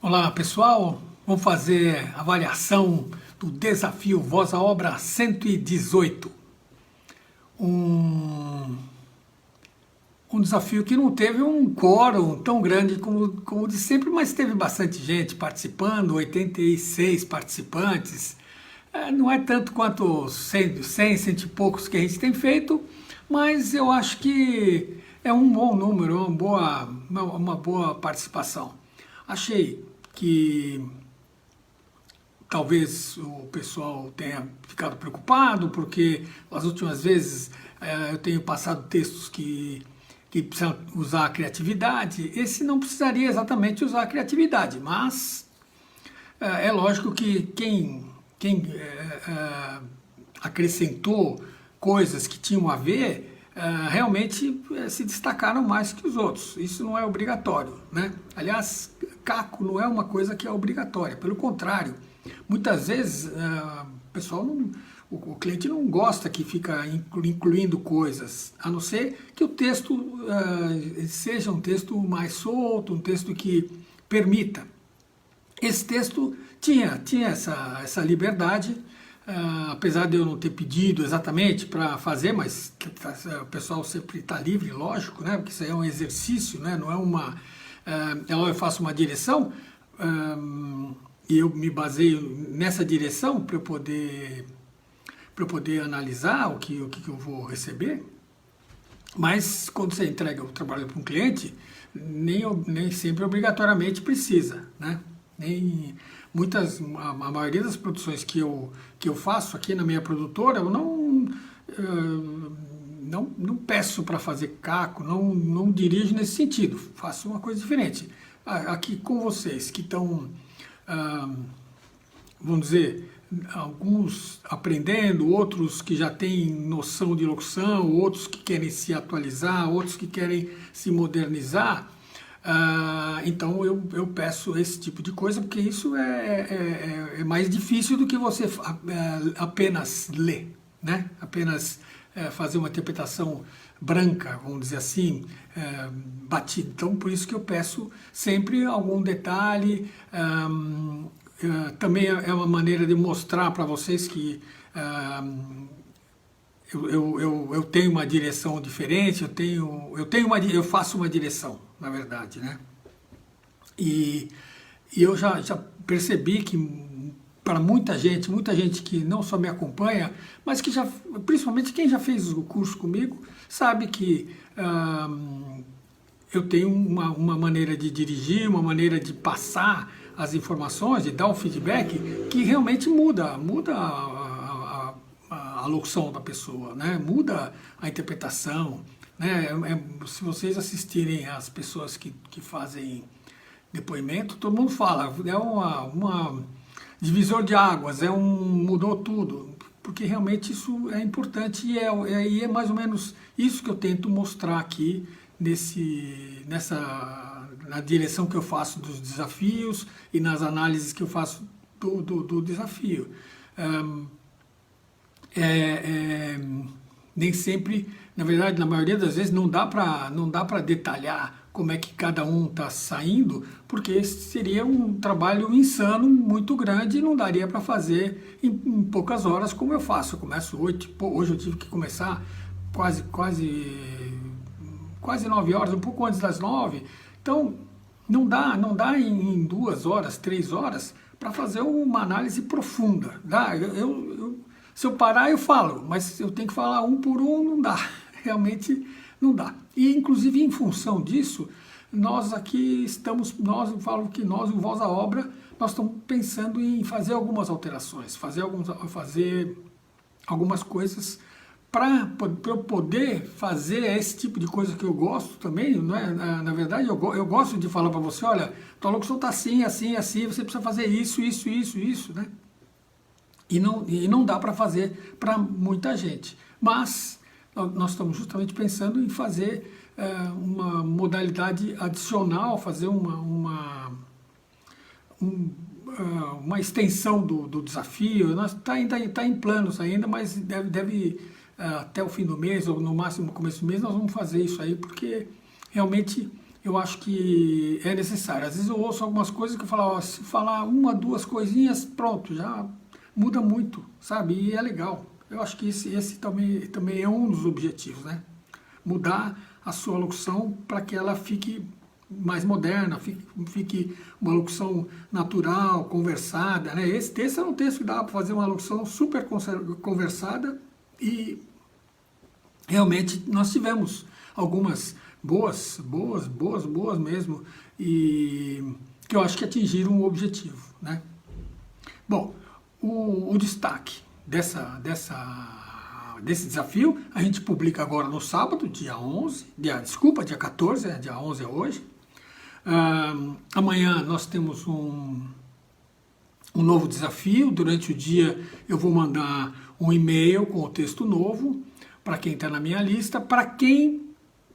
Olá pessoal, vamos fazer avaliação do desafio Voz à Obra 118. Um, um desafio que não teve um quórum tão grande como o de sempre, mas teve bastante gente participando, 86 participantes. Não é tanto quanto os 100 e poucos que a gente tem feito, mas eu acho que é um bom número, uma boa participação. Achei que talvez o pessoal tenha ficado preocupado, porque as últimas vezes eu tenho passado textos que precisam usar a criatividade. Esse não precisaria exatamente usar a criatividade, mas é lógico que quem acrescentou coisas que tinham a ver realmente se destacaram mais que os outros. Isso não é obrigatório, né? Aliás, caco não é uma coisa que é obrigatória, pelo contrário, muitas vezes o pessoal não, o cliente não gosta que fica incluindo coisas, a não ser que o texto seja um texto mais solto, um texto que permita. Esse texto tinha essa liberdade, apesar de eu não ter pedido exatamente para fazer, mas o pessoal sempre está livre, lógico, né? Porque isso aí é um exercício, né? Não é uma. Eu faço uma direção e eu me baseio nessa direção para eu poder analisar o que eu vou receber. Mas quando você entrega o trabalho para um cliente, nem sempre obrigatoriamente precisa, né? Nem a maioria das produções que eu faço aqui na minha produtora, eu não peço para fazer caco, não dirijo nesse sentido, faço uma coisa diferente. Aqui com vocês que estão, vamos dizer, alguns aprendendo, outros que já têm noção de locução, outros que querem se atualizar, outros que querem se modernizar. Então eu peço esse tipo de coisa, porque isso é mais difícil do que você apenas ler, né? Apenas fazer uma interpretação branca, vamos dizer assim, batida. Então por isso que eu peço sempre algum detalhe. Também é uma maneira de mostrar para vocês que eu tenho uma direção diferente, eu faço uma direção, na verdade, né? E eu já percebi que para muita gente que não só me acompanha, mas que principalmente quem já fez o curso comigo, sabe que eu tenho uma maneira de dirigir, uma maneira de passar as informações, de dar um feedback que realmente muda a locução da pessoa, né? Muda a interpretação, né? Se vocês assistirem as pessoas que fazem depoimento, todo mundo fala, é uma divisor de águas, mudou tudo, porque realmente isso é importante e é mais ou menos isso que eu tento mostrar aqui na direção que eu faço dos desafios e nas análises que eu faço do desafio. Nem sempre, na verdade, na maioria das vezes não dá para detalhar como é que cada um está saindo, porque esse seria um trabalho insano, muito grande, e não daria para fazer em poucas horas como eu faço. Eu começo 8, hoje eu tive que começar quase 9 horas, um pouco antes das 9. Então não dá em 2 horas, 3 horas para fazer uma análise profunda. Dá? Se eu parar, eu falo, mas eu tenho que falar um por um, não dá. Realmente não dá. E, inclusive, em função disso, nós aqui eu falo que nós, o Voz à Obra, nós estamos pensando em fazer algumas alterações, fazer algumas coisas para eu poder fazer esse tipo de coisa que eu gosto também, não é? Na verdade, eu gosto de falar para você, olha, tua locução está assim, assim, assim, você precisa fazer isso, né? E não dá para fazer para muita gente. Mas nós estamos justamente pensando em fazer uma modalidade adicional, fazer uma extensão do desafio. Está em planos ainda, mas deve até o fim do mês, ou no máximo no começo do mês, nós vamos fazer isso aí, porque realmente eu acho que é necessário. Às vezes eu ouço algumas coisas que eu falo, ó, se falar uma, duas coisinhas, pronto, já muda muito, sabe? E é legal. Eu acho que esse também é um dos objetivos, né? Mudar a sua locução para que ela fique mais moderna, fique uma locução natural, conversada, né? Esse texto é um texto que dá para fazer uma locução super conversada e realmente nós tivemos algumas boas mesmo, e que eu acho que atingiram o objetivo, né? Bom, o destaque desse desafio, a gente publica agora no sábado, dia 14, dia 11 é hoje. Amanhã nós temos um novo desafio, durante o dia eu vou mandar um e-mail com o texto novo, para quem está na minha lista. Para quem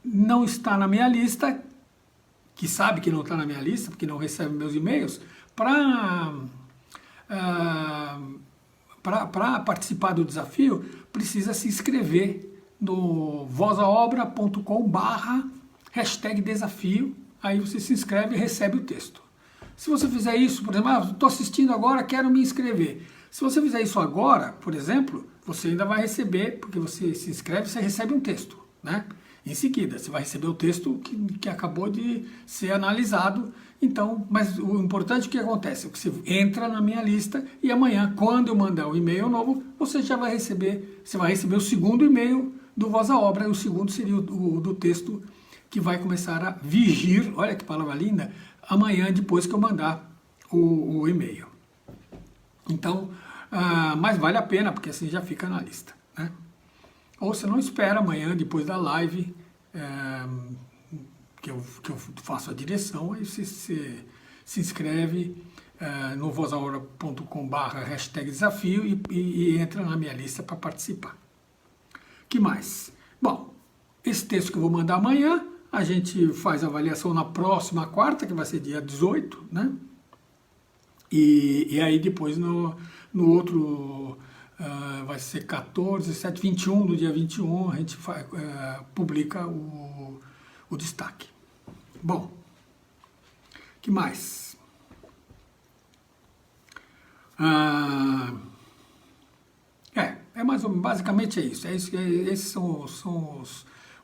não está na minha lista, que sabe que não está na minha lista, porque não recebe meus e-mails, para participar do desafio, precisa se inscrever no vozaobra.com/desafio, aí você se inscreve e recebe o texto. Se você fizer isso, por exemplo, estou assistindo agora, quero me inscrever. Se você fizer isso agora, por exemplo, você ainda vai receber, porque você se inscreve, você recebe um texto, né? Em seguida, você vai receber o texto que acabou de ser analisado. Então, mas o importante é o que acontece, que você entra na minha lista e amanhã, quando eu mandar o e-mail novo, você vai receber o segundo e-mail do Voz à Obra, e o segundo seria o do texto que vai começar a vigir, olha que palavra linda, amanhã depois que eu mandar o e-mail. Então, mas vale a pena, porque assim já fica na lista, né? Ou você não espera amanhã, depois da live, que eu faço a direção, aí você se inscreve no vozaobra.com/desafio e entra na minha lista para participar. Que mais? Bom, esse texto que eu vou mandar amanhã, a gente faz a avaliação na próxima quarta, que vai ser dia 18, né? E aí depois no outro... vai ser 14, 7, 21, no dia 21 a gente publica o destaque. Bom, que mais? Basicamente é isso. Esses são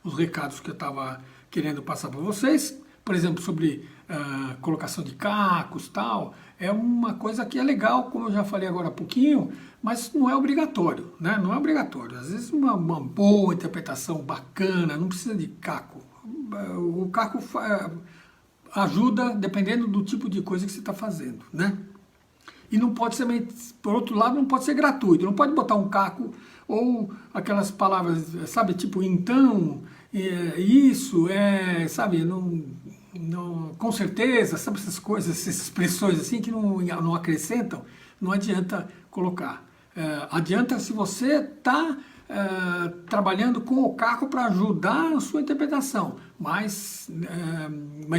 os recados que eu estava querendo passar para vocês. Por exemplo, sobre colocação de cacos e tal, é uma coisa que é legal, como eu já falei agora há pouquinho, mas não é obrigatório, né? Não é obrigatório. Às vezes uma boa interpretação bacana, não precisa de caco. O caco ajuda dependendo do tipo de coisa que você está fazendo, né? E não pode ser, por outro lado, não pode ser gratuito, não pode botar um caco ou aquelas palavras, sabe, tipo então, isso, sabe, não, com certeza, sabe, essas coisas, essas expressões assim que não acrescentam, não adianta colocar. Adianta se você está trabalhando com o caco para ajudar a sua interpretação, mas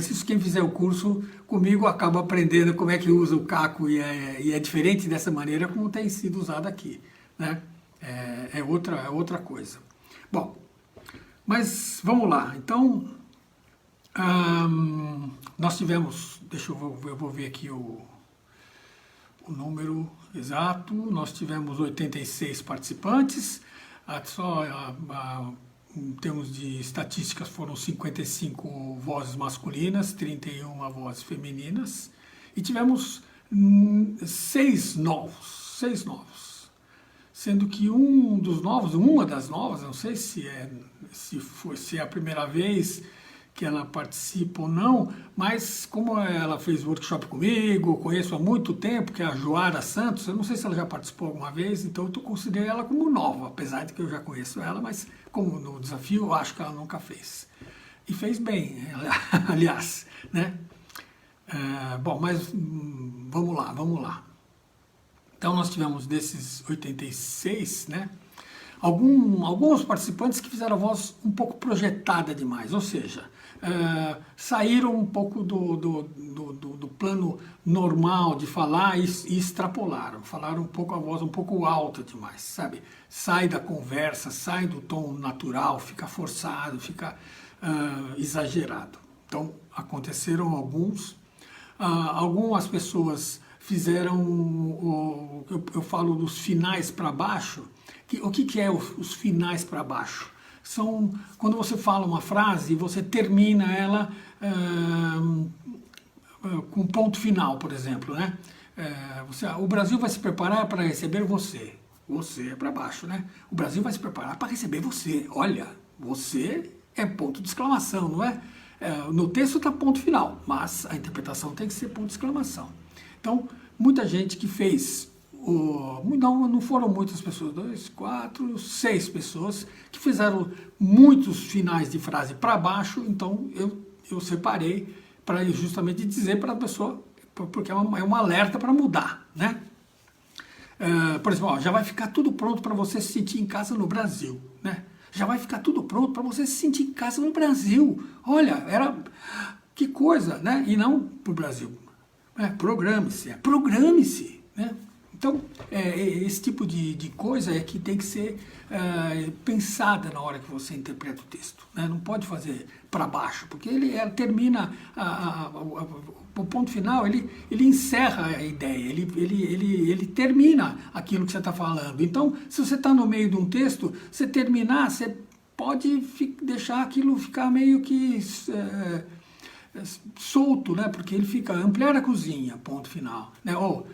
isso quem fizer o curso comigo acaba aprendendo como é que usa o caco e é diferente dessa maneira como tem sido usado aqui, né? É outra coisa. Bom, mas vamos lá. Então, nós tivemos, eu vou ver aqui o número exato, nós tivemos 86 participantes, em termos de estatísticas foram 55 vozes masculinas, 31 vozes femininas, e tivemos 6 novos, sendo que uma das novas, não sei se é a primeira vez que ela participa ou não, mas como ela fez workshop comigo, eu conheço há muito tempo, que é a Joara Santos, eu não sei se ela já participou alguma vez, então eu considerei ela como nova, apesar de que eu já conheço ela, mas como no desafio eu acho que ela nunca fez. E fez bem, aliás, né? Bom, mas vamos lá. Então nós tivemos desses 86, né? Alguns participantes que fizeram a voz um pouco projetada demais, ou seja, saíram um pouco do plano normal de falar e extrapolaram, falaram a voz um pouco alta demais, sabe? Sai da conversa, sai do tom natural, fica forçado, fica exagerado. Então, aconteceram alguns. Algumas pessoas fizeram, eu falo dos finais para baixo. O que é os finais para baixo? São quando você fala uma frase e você termina ela com ponto final, por exemplo, né? O Brasil vai se preparar para receber você. Você é para baixo, né? O Brasil vai se preparar para receber você. Olha, você é ponto de exclamação, não é? No texto está ponto final, mas a interpretação tem que ser ponto de exclamação. Então, muita gente que fez, não foram muitas pessoas, 2, 4, 6 pessoas que fizeram muitos finais de frase para baixo, então eu separei para justamente dizer para a pessoa, porque é um alerta para mudar, né? Por exemplo, já vai ficar tudo pronto para você se sentir em casa no Brasil, né? Já vai ficar tudo pronto para você se sentir em casa no Brasil. Olha, que coisa, né? E não para o Brasil. Programe-se, programe-se, né? Então, esse tipo de coisa é que tem que ser pensada na hora que você interpreta o texto, né? Não pode fazer para baixo, porque ele termina, o ponto final, ele encerra a ideia, ele termina aquilo que você está falando. Então, se você está no meio de um texto, você terminar, você pode deixar aquilo ficar meio que solto, né? Porque ele fica ampliar a cozinha, ponto final, né? Ou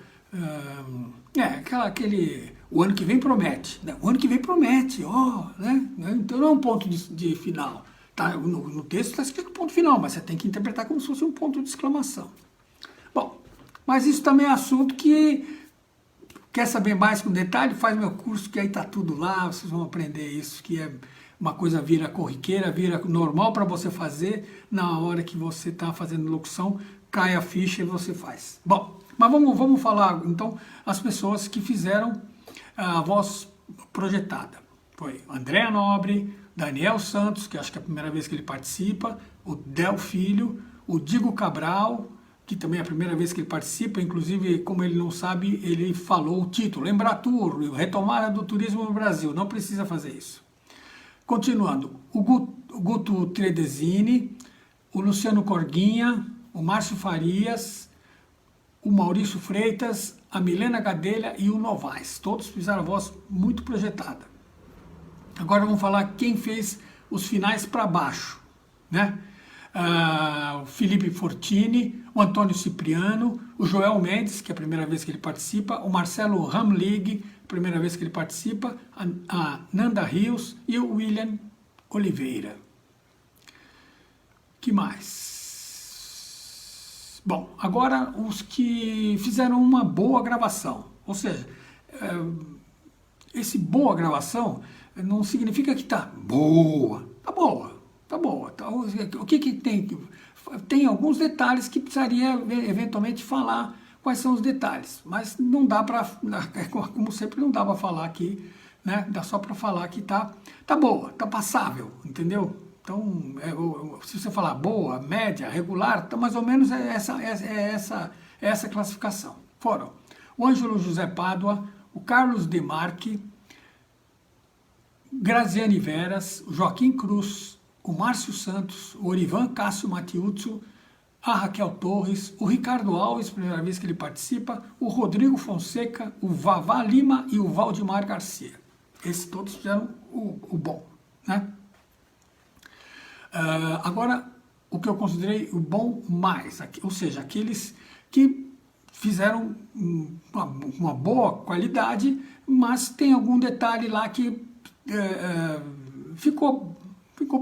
o ano que vem promete, né? O ano que vem promete, né? Então não é um ponto de final, tá? No texto está escrito ponto final, mas você tem que interpretar como se fosse um ponto de exclamação. Bom, mas isso também é assunto que quer saber mais com detalhe, faz meu curso que aí tá tudo lá, vocês vão aprender isso, que é uma coisa vira corriqueira, vira normal para você fazer na hora que você está fazendo locução, cai a ficha e você faz. Bom, mas vamos falar, então, as pessoas que fizeram a voz projetada. Foi Andréa Nobre, Daniel Santos, que acho que é a primeira vez que ele participa, o Del Filho, o Diego Cabral, que também é a primeira vez que ele participa, inclusive, como ele não sabe, ele falou o título, Embratur, retomada do turismo no Brasil, não precisa fazer isso. Continuando, o Guto Tredesini, o Luciano Corguinha, o Márcio Farias, o Maurício Freitas, a Milena Gadelha e o Novaes. Todos fizeram a voz muito projetada. Agora vamos falar quem fez os finais para baixo, né? O Felipe Fortini, o Antônio Cipriano, o Joel Mendes, que é a primeira vez que ele participa, o Marcelo Ramlig, primeira vez que ele participa, a Nanda Rios e o William Oliveira. Que mais? Bom, agora os que fizeram uma boa gravação, ou seja, esse boa gravação não significa que tá boa, tá boa. Tá boa. O que tem? Tem alguns detalhes que precisaria eventualmente falar quais são os detalhes, mas não dá para, como sempre, não dá para falar aqui, né? Dá só para falar que tá boa, tá passável, entendeu? Então, se você falar boa, média, regular, tá mais ou menos essa classificação. Foram o Ângelo José Pádua, o Carlos Demarque, Graziane Veras, o Joaquim Cruz, o Márcio Santos, o Orivan Cássio Matiuzzo, a Raquel Torres, o Ricardo Alves, primeira vez que ele participa, o Rodrigo Fonseca, o Vavá Lima e o Valdemar Garcia. Esses todos fizeram o bom, né? Agora, o que eu considerei o bom mais, ou seja, aqueles que fizeram uma boa qualidade, mas tem algum detalhe lá que ficou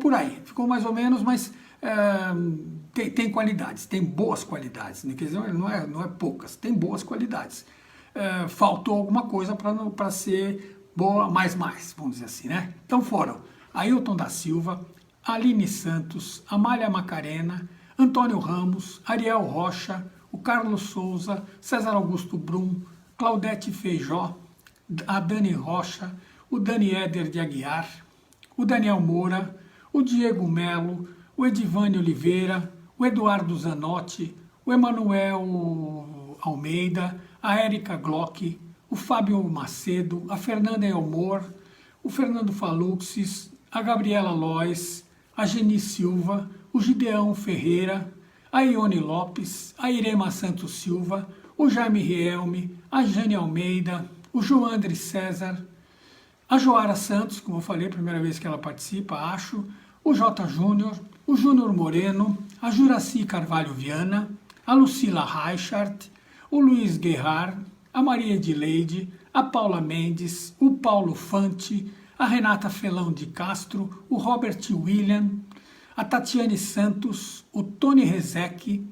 por aí, ficou mais ou menos, mas tem qualidades, tem boas qualidades, né? Quer dizer, não é poucas, tem boas qualidades. Faltou alguma coisa para ser boa, mais, vamos dizer assim, né? Então foram Ailton da Silva, Aline Santos, Amália Macarena, Antônio Ramos, Ariel Rocha, o Carlos Souza, César Augusto Brum, Claudete Feijó, a Dani Rocha, o Dani Éder de Aguiar, o Daniel Moura, o Diego Melo, o Edivane Oliveira, o Eduardo Zanotti, o Emanuel Almeida, a Érica Glock, o Fábio Macedo, a Fernanda Elmor, o Fernando Faluxis, a Gabriela Lois, a Geni Silva, o Gideão Ferreira, a Ione Lopes, a Irema Santos Silva, o Jaime Rielme, a Jane Almeida, o Joandre César, a Joara Santos, como eu falei, primeira vez que ela participa, acho, o J. Júnior, o Júnior Moreno, a Juraci Carvalho Viana, a Lucila Reichart, o Luiz Guerrar, a Maria Edileide, a Paula Mendes, o Paulo Fante, a Renata Felão de Castro, o Robert William, a Tatiane Santos, o Tony Rezec,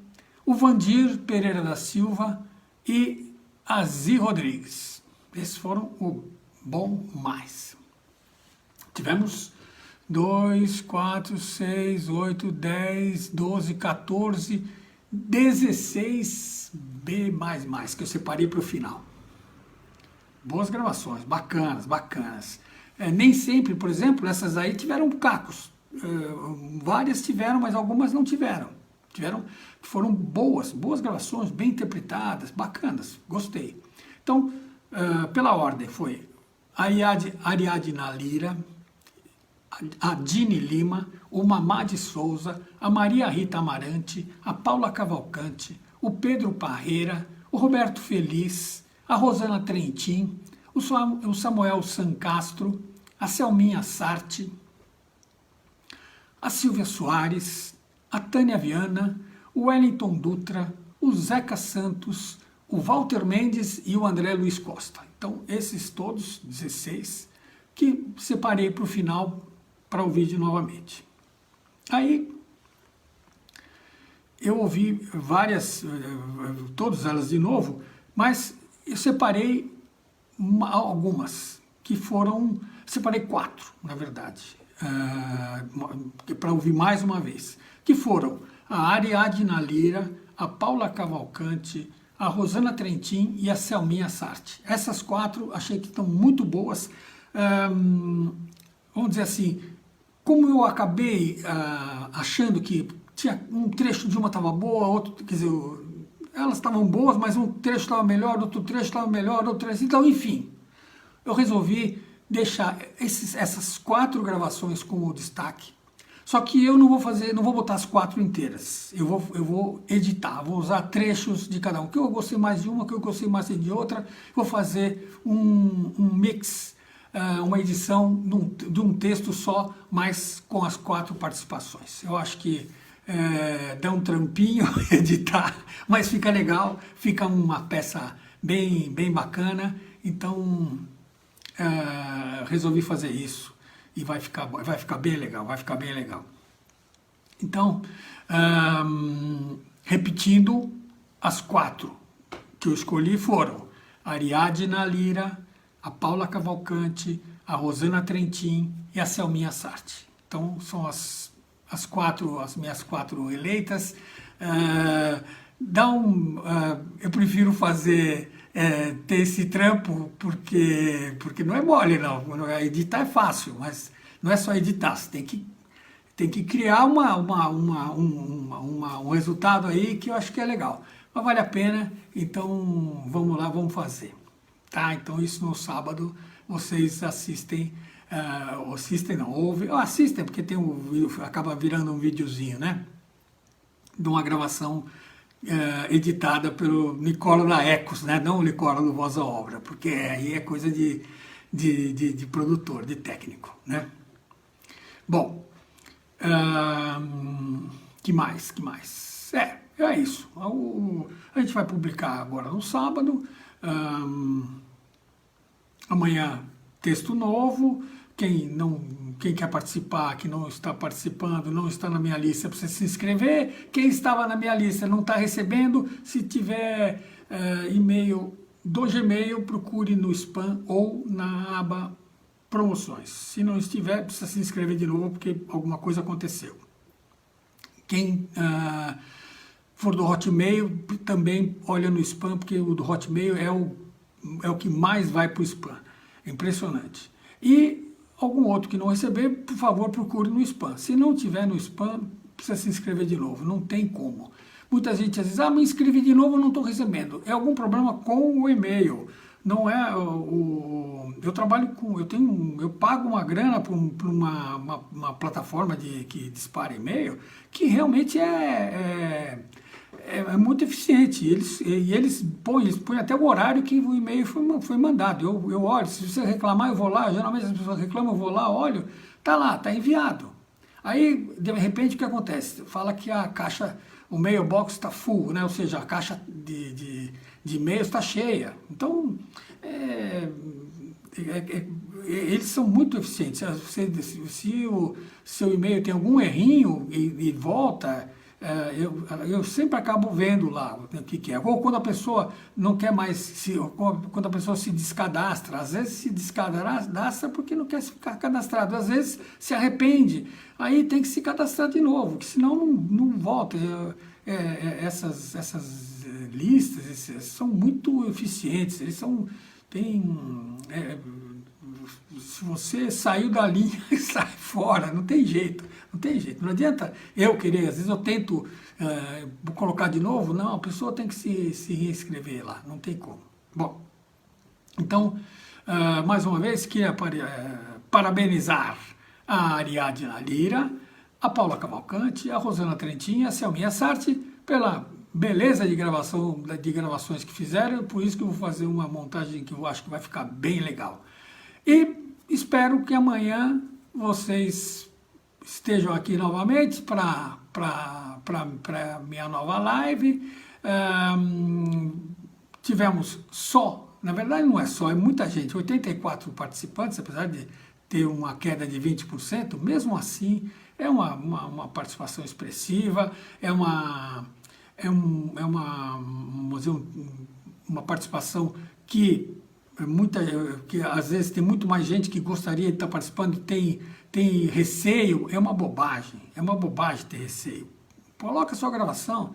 o Vandir Pereira da Silva e a Zi Rodrigues. Esses foram o bom mais. Tivemos 2, 4, 6, 8, 10, 12, 14, 16 B++, que eu separei para o final. Boas gravações, bacanas, bacanas. Nem sempre, por exemplo, essas aí tiveram cacos. Várias tiveram, mas algumas não tiveram. Foram boas gravações, bem interpretadas, bacanas, gostei. Então, pela ordem, foi a Ariadna Lira, a Dini Lima, o Mamá de Souza, a Maria Rita Amarante, a Paula Cavalcante, o Pedro Parreira, o Roberto Feliz, a Rosana Trentin, o Samuel Sancastro, a Selminha Sarte, a Silvia Soares, a Tânia Viana, o Wellington Dutra, o Zeca Santos, o Walter Mendes e o André Luiz Costa. Então, esses todos, 16, que separei para o final para ouvir de novamente. Aí, eu ouvi todas elas de novo, mas eu separei algumas, que foram, separei 4, na verdade, para ouvir mais uma vez, que foram a Ariadna Lira, a Paula Cavalcante, a Rosana Trentin e a Selminha Sarte. Essas 4 achei que estão muito boas. Vamos dizer assim, como eu acabei achando que tinha um trecho de uma estava boa, outro, quer dizer, elas estavam boas, mas um trecho estava melhor, outro trecho estava melhor, outro trecho, então, enfim, eu resolvi deixar essas 4 gravações como destaque. Só que eu não vou botar as 4 inteiras. Eu vou editar, vou usar trechos de cada um. Que eu gostei mais de uma, que eu gostei mais de outra. Vou fazer um mix, uma edição de um texto só, mas com as 4 participações. Eu acho que dá um trampinho editar, mas fica legal, fica uma peça bem bacana. Então, resolvi fazer isso. E vai ficar bem legal, vai ficar bem legal. Então, repetindo, as 4 que eu escolhi foram a Ariadna Lira, a Paula Cavalcante, a Rosana Trentin e a Selminha Sarte. Então, são as minhas 4 eleitas. Eu prefiro ter esse trampo, porque não é mole, não. Editar é fácil, mas não é só editar, você tem que criar um resultado aí que eu acho que é legal. Mas vale a pena, então vamos lá, vamos fazer. Tá? Então isso no sábado vocês assistem, assistem, porque acaba virando um videozinho, né? De uma gravação editada pelo Nicola da Ecos, né? Não o Nicola do Voz à Obra, porque aí é coisa de produtor, de técnico, né? Bom, que mais? É isso. A gente vai publicar agora no sábado, amanhã texto novo. Quem quer participar, que não está participando, não está na minha lista, precisa se inscrever. Quem estava na minha lista não está recebendo, se tiver e-mail do Gmail, procure no spam ou na aba promoções. Se não estiver, precisa se inscrever de novo, porque alguma coisa aconteceu. Quem for do Hotmail, também olha no spam, porque o do Hotmail é o que mais vai para o spam. É impressionante. E algum outro que não receber, por favor, procure no spam. Se não tiver no spam, precisa se inscrever de novo, não tem como. Muita gente às vezes, me inscrevi de novo, não estou recebendo. É algum problema com o e-mail. não é eu trabalho com, eu pago uma grana para uma plataforma que dispara e-mail que realmente é muito eficiente. Eles põem até o horário que o e-mail foi mandado. Eu olho, se você reclamar, eu vou lá. Geralmente as pessoas reclamam, eu vou lá, olho, tá lá, tá enviado. Aí, de repente, o que acontece? Fala que a caixa, o mailbox está full, né? Ou seja, a caixa de e-mails está cheia. Então, eles são muito eficientes. Se o seu e-mail tem algum errinho e volta, eu sempre acabo vendo lá o que é. Ou quando a pessoa não quer mais, quando a pessoa se descadastra, às vezes se descadastra porque não quer ficar cadastrado, às vezes se arrepende, aí tem que se cadastrar de novo, que senão não volta. Essas listas são muito eficientes, eles são, se você saiu da linha, sai fora, não tem jeito, não tem jeito. Não adianta eu querer, às vezes eu tento colocar de novo, não, a pessoa tem que se reescrever lá, não tem como. Bom, então, mais uma vez, queria parabenizar a Ariadna Lira, a Paula Cavalcante, a Rosana Trentin e a Selminha Sarti pela beleza de gravações que fizeram, por isso que eu vou fazer uma montagem que eu acho que vai ficar bem legal. E espero que amanhã vocês estejam aqui novamente para minha nova live. Tivemos na verdade não é só, é muita gente, 84 participantes, apesar de ter uma queda de 20%, mesmo assim é uma participação expressiva, vamos dizer, uma participação que às vezes tem muito mais gente que gostaria de estar participando, tem receio, é uma bobagem ter receio. Coloca a sua gravação.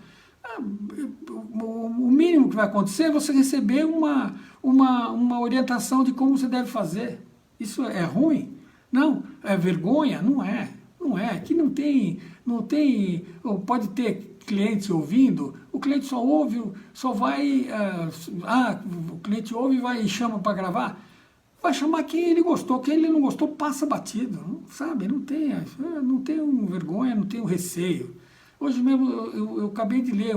O mínimo que vai acontecer é você receber uma orientação de como você deve fazer. Isso é ruim? Não. É vergonha? Não é. Não é. Aqui não tem, pode ter cliente ouvindo, o cliente só ouve, só vai, o cliente ouve e vai e chama para gravar, vai chamar quem ele gostou, quem ele não gostou passa batido, sabe, não tenha vergonha, não tenha receio. Hoje mesmo eu acabei de ler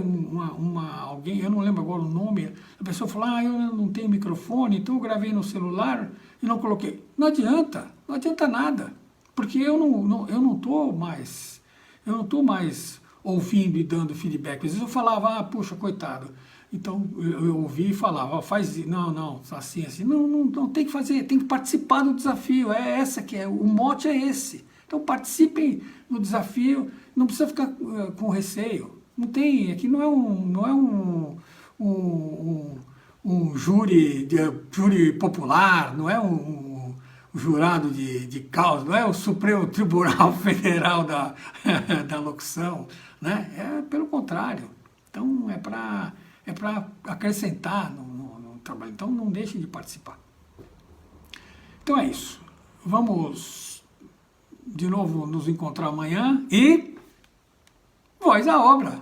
alguém, eu não lembro agora o nome, a pessoa falou, eu não tenho microfone, então eu gravei no celular e não coloquei. Não adianta nada, porque eu não estou mais ouvindo e dando feedback. Às vezes eu falava, puxa, coitado. Então eu ouvi e falava, não, assim, não tem que fazer, tem que participar do desafio. O mote é esse. Então participem do desafio, não precisa ficar com receio. Não tem, aqui não é um júri popular, não é um jurado de causa, não é o Supremo Tribunal Federal da locução, né? É pelo contrário. Então é para acrescentar no trabalho. Então não deixem de participar. Então é isso. Vamos de novo nos encontrar amanhã e voz à obra.